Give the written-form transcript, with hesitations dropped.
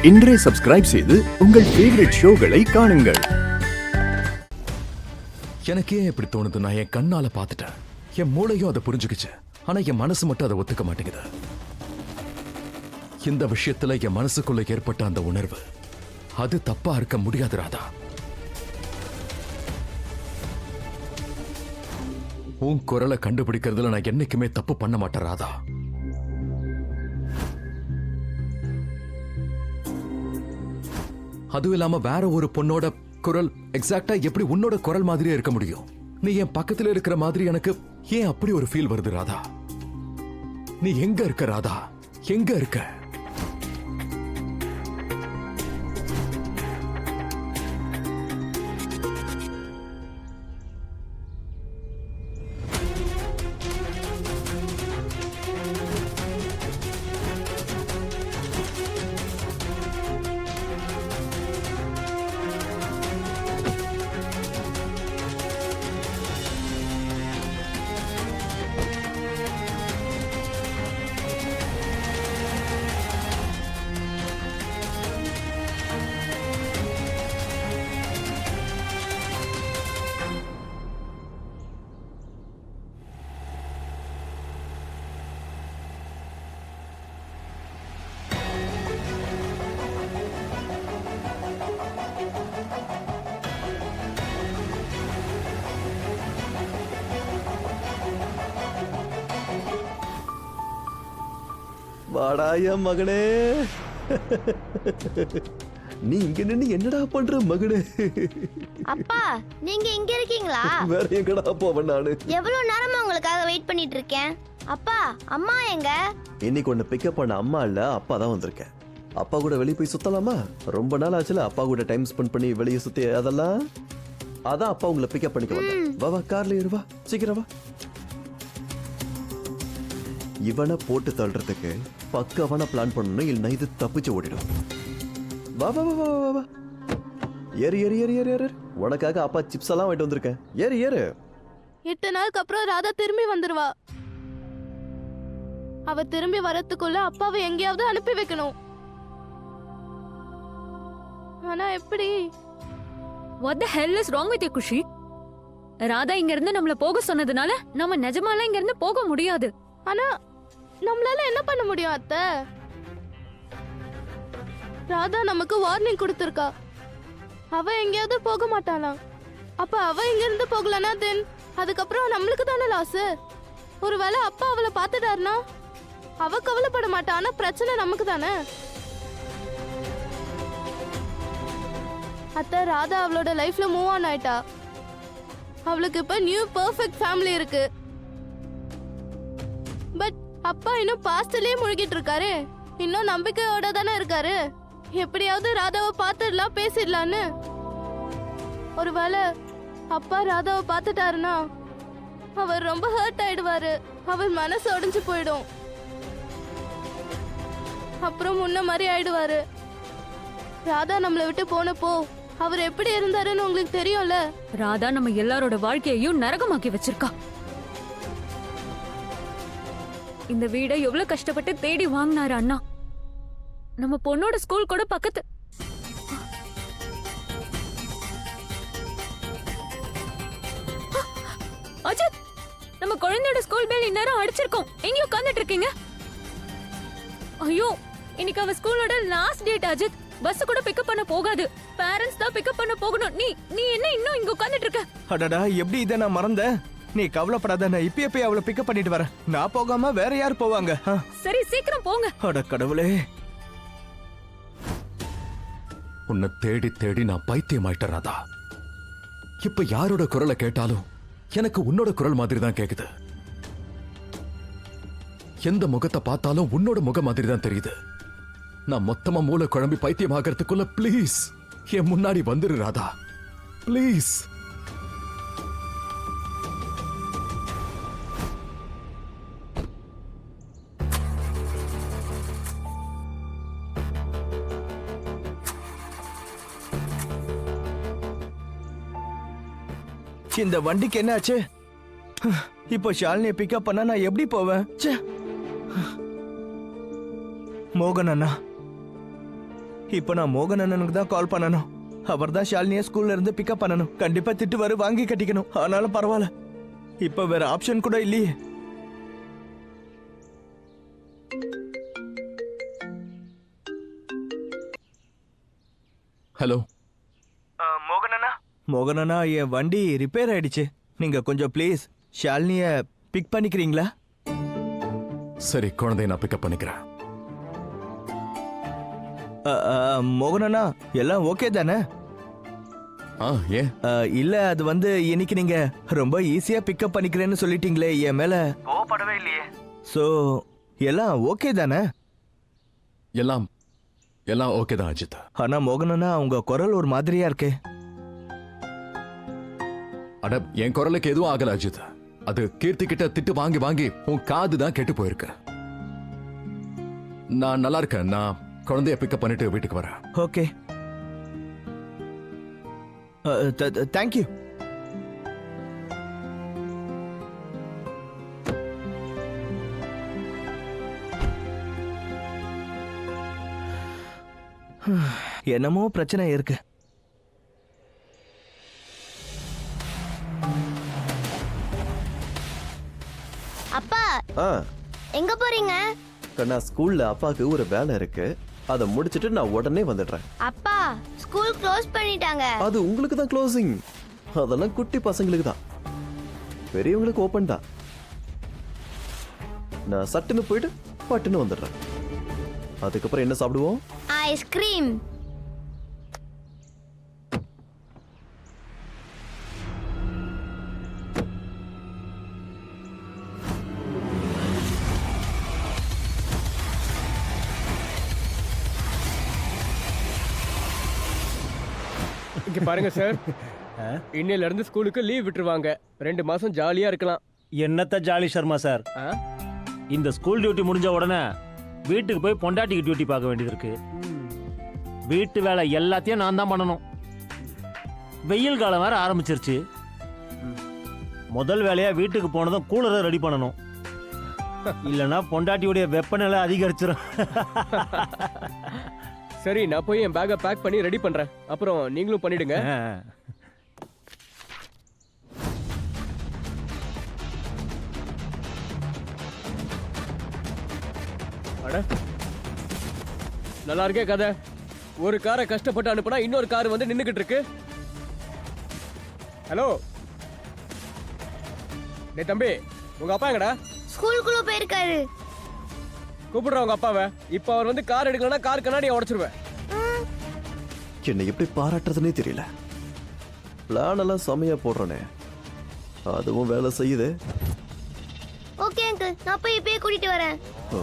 இன்றே சப்ஸ்கிரைப் செய்து உங்கள் ஃபேவரட் ஷோகளை காணுங்கள். எனக்கு ஏன் இப்படி தோணுது? நான் என் கண்ணால பார்த்துட்டேன், என் மூளையும் அதை புரிஞ்சுக்கிச்சு. ஆனா என் மனசு மட்டும் அதை ஒத்துக்க மாட்டேங்குது. இந்த விஷயத்துல என் மனசுக்குள்ள ஏற்பட்ட அந்த உணர்வு அது தப்பா இருக்க முடியாது ராதா. உன் குரலை கண்டுபிடிக்கிறதுல நான் என்னைக்குமே தப்பு பண்ண மாட்டேன் ராதா. அதுவும் இல்லாம வேற ஒரு பொண்ணோட குரல் எக்ஸாக்டா எப்படி உன்னோட குரல் மாதிரியே இருக்க முடியும்? நீ என் பக்கத்துல இருக்கிற மாதிரி எனக்கு ஏன் அப்படி ஒரு ஃபீல் வருது ராதா? நீ எங்க இருக்க ராதா? எங்க இருக்க? வாடாய மகனே, நீ இங்க நின்னு என்னடா பண்ற மகனே? அப்பா, நீங்க இங்க இருக்கீங்களா? வேற எங்கடா போவேன் நானு? எவ்வளவு நேரமா உங்களுக்காக வெயிட் பண்ணிட்டு இருக்கேன். அப்பா, அம்மா எங்க? இன்னைக்கு உன்னை பிக்கப் பண்ண அம்மா இல்ல, அப்பா தான் வந்திருக்கேன். அப்பா கூட வெளியே போய் சுத்தலாமா? ரொம்ப நாள் ஆச்சுல அப்பா கூட டைம் ஸ்பெண்ட் பண்ணி வெளியே சுத்தி அதெல்லாம். அதான் அப்பா உங்களை பிக்கப் பண்ணிக்க வந்தேன். வா வா, கார்ல ஏறு, வா சீக்கிரம் வா. இவனை போட்டு தள்ளுறதுக்கு பக்கவான பிளான் பண்ணணும், இல்லைன்னா இது தப்பிச்சு ஓடிடும். வா வா வா வா வா, ஏறு ஏறு ஏறு ஏறு ஏறு. உனக்காக அப்பா சிப்ஸ் எல்லாம் வாங்கிட்டு வந்திருக்கேன். ஏறு ஏறு. 8 நாளுக்கு அப்புறம் ராதா திரும்பி வந்துருவா. அவ திரும்பி வரத்துக்குள்ள அப்பாவை எங்கேயாவது அனுப்பி வைக்கணும். ஆனா எப்படி? What the hell is wrong with you, குஷி? ராதா இங்க இருந்து நம்மள போக சொன்னதுனால நம்ம நிஜமால இங்க இருந்து போக முடியாது. ஆனா நம்மளால என்ன பண்ண முடியும் அத்தை? ராதா நமக்கு வார்னிங் கொடுத்திருக்கா. அவ எங்கேயாவது போக மாட்டாளாம். அப்ப அவ இங்க இருந்து போகலனா தென் அதுக்கப்புறம் நம்மளுக்கு தானே லாஸ். ஒருவேளை அப்பா அவளை பார்த்துட்டாருனா அவ கவலைப்பட மாட்டா, ஆனா பிரச்சனை நமக்கு தானே. அத்தை, ராதா அவளோட லைஃப்ல மூவ் ஆன் ஆயிட்டா. அவளுக்கு இப்ப நியூ பெர்ஃபெக்ட் ஃபேமிலி இருக்கு. பட் அப்பா இன்னும் பாஸ்ட்லயே முழுகிட்டு இருக்காரு. இன்னும் நம்பிக்கையோட தானே இருக்காரு. எப்படியாவது ராதாவை பார்த்துடலாம், பேசிடலான்னு. ஒருவேளை அப்பா ராதாவை பார்த்துட்டாருன்னா அவர் ரொம்ப ஹர்ட் ஆயிடுவாரு. அவர் மனசு உடைஞ்சு போயிடும். அப்புறம் முன்ன மாதிரி ஆயிடுவாரு. ராதா நம்மளை விட்டு போனப்போ அவர் எப்படி இருந்தாருன்னு உங்களுக்கு தெரியும்ல. ராதா நம்ம எல்லாரோட வாழ்க்கையையும் நரகமாக்கி வச்சிருக்கா. இந்த வீடை எவ்வளவு கஷ்டப்பட்டு தேடி வாங்கினாரு அண்ணா. நம்ம பொண்ணோட ஸ்கூல் கூட பக்கத்து. அஜித், நம்ம குழந்தையோட ஸ்கூல் பெல் இந்நேரம் அடிச்சிருக்கோம். எங்க உட்கார்ந்துட்டு இருக்கீங்க? ஐயோ, இன்னைக்கு அவ ஸ்கூலோட லாஸ்ட் டேட் அஜித். பஸ் கூட பிக்கப் பண்ண போகாது. பேரண்ட்ஸ் தான் பிக்கப் பண்ண போகணும். நீ என்ன இன்னும் இங்க உட்கார்ந்துட்டு இருக்க? அடடா, எப்படி இதை நான் மறந்தேன். நீ கவலைப்படாத, நான் இப்பயே போய் அவளை பிக்கப் பண்ணிட்டு வரேன். நான் போகாம வேற யார் போவாங்க? சரி, சீக்கிரம் போங்க. அட கடவுளே, உன்னை தேடி தேடி நான் பைத்தியமாயிட்டேன் ராதா. இப்ப யாரோட குரலை கேட்டாலும் எனக்கு உன்னோட குரல் மாதிரி தான் கேக்குது. எந்த முகத்தை பார்த்தாலும் உன்னோட முகம் மாதிரி தான் தெரியுது. நான் மொத்தமா மூளை குழம்பி பைத்தியமாகறதுக்குள்ள ப்ளீஸ் என் முன்னாடி வந்துரு ராதா, ப்ளீஸ். இந்த வண்டிக்கு என்னாச்சு? இப்போ ஷாலினியை பிக்கப் பண்ண நான் எப்படி போவேன்? மோகன் அண்ணா, இப்போ நான் மோகன் அண்ணனுக்கு தான் கால் பண்ணணும். அவர் தான் ஷாலினியை ஸ்கூல்ல இருந்து பிக்கப் பண்ணணும். கண்டிப்பா திட்டு வாங்கி கட்டிக்கணும். ஆனாலும் பரவாயில்ல, இப்போ வேற ஆப்ஷன் கூட இல்லையே. ஹலோ மோகனண்ணா, என் வண்டி ரிப்பேர் ஆயிடுச்சு. நீங்க கொஞ்சம் ப்ளீஸ் ஷாலினிய பிக் பண்ணிக்கிறீங்களா? சரி, குழந்தைய நான் பிக்கப் பண்ணிக்கிறேன். மோகனண்ணா, எல்லாம் ஓகே தானே? ஏன்? இல்ல, அது வந்து இன்னைக்கு நீங்க ரொம்ப ஈஸியா பிக்கப் பண்ணிக்கிறேன்னு சொல்லிட்டீங்களே, என் மேல கோவப்படவே இல்லையே. சோ எல்லாம் ஓகே தானே? எல்லாம் எல்லாம் ஓகே தான் அஜித். ஆனா மோகனண்ணா, உங்க குரல் ஒரு மாதிரியா இருக்கே. அட, என் குரலுக்கு எதுவும் ஆகல அஜித். அது கீர்த்தி கிட்ட திட்டு வாங்கி வாங்கி உன் காது தான் கெட்டு போயிருக்கு. நான் நல்லா இருக்கேன். நான் குழந்தைய பிக்கப் பண்ணிட்டு வீட்டுக்கு வரேன். Okay, thank you. என்னமோ பிரச்சனை இருக்கு. அப்பா ஆ எங்க போறீங்க? கண்ணா, ஸ்கூல்ல அப்பாவுக்கு ஒரு வேலை இருக்கு. அதை முடிச்சிட்டு நான் உடனே வந்துடுறேன். அப்பா ஸ்கூல் க்ளோஸ் பண்ணிட்டாங்க. அது உங்களுக்கு தான் க்ளோசிங். அதெல்லாம் குட்டி பசங்களுக்கு தான். பெரியவங்களுக்கு ஓப்பன் தான். நான் சட்டுன்னு போயிட்டு பட்டுன்னு வந்துடுறேன். அதுக்கப்புறம் என்ன சாப்பிடுவோம்? ஐஸ்கிரீம். இங்க பாருங்க சார், இன்னையில இருந்து ஸ்கூலுக்கு லீவ் விட்டுருவாங்க. 2 மாசம் ஜாலியா இருக்கலாம். என்னத்த ஜாலி சர்மா சார், ஆ? இந்த ஸ்கூல் டியூட்டி முடிஞ்ச உடனே வீட்டுக்கு போய் பொண்டாட்டிக்கு டியூட்டி பார்க்க வேண்டியது இருக்கு. வீட்டு வேலை எல்லாத்தையும் நான் தான் பண்ணணும். வெயில் காலம் வேற ஆரம்பிச்சிருச்சு. முதல் வேலையா வீட்டுக்கு போனதும் கூலரை ரெடி பண்ணணும். இல்லைன்னா பொண்டாட்டியுடைய வெப்பநிலை அதிகரிச்சிடும். சரி, நான் போய் என் பேக்கை பேக் பண்ணி ரெடி பண்றேன். அப்புறம் நீங்களும் பண்ணிடுங்க. அட, நல்லா இருக்கே கதை. ஒரு காரை கஷ்டப்பட்டு அனுப்புனா இன்னொரு கார் வந்து நின்னுக்கிட்டு இருக்கு. ஹலோ, டேய் தம்பி, உங்க அப்பா எங்கடா? ஸ்கூலுக்குள்ள போயிருக்காரு. கூப்பிடுறேன் உங்க அப்பாவை. இப்ப அவர் வந்து கார் எடுக்கலன்னா கார் கண்ணாடியை உடைச்சிருவேன். என்னை எப்படி பாராட்டுறதுனே தெரியல. பிளான் எல்லாம் செமையா போடுறனே, அதுவும் வேலை செய்யுது. ஓகே அங்கிள், நான் போய் இப்பயே கூட்டிட்டு வரேன். ஓ.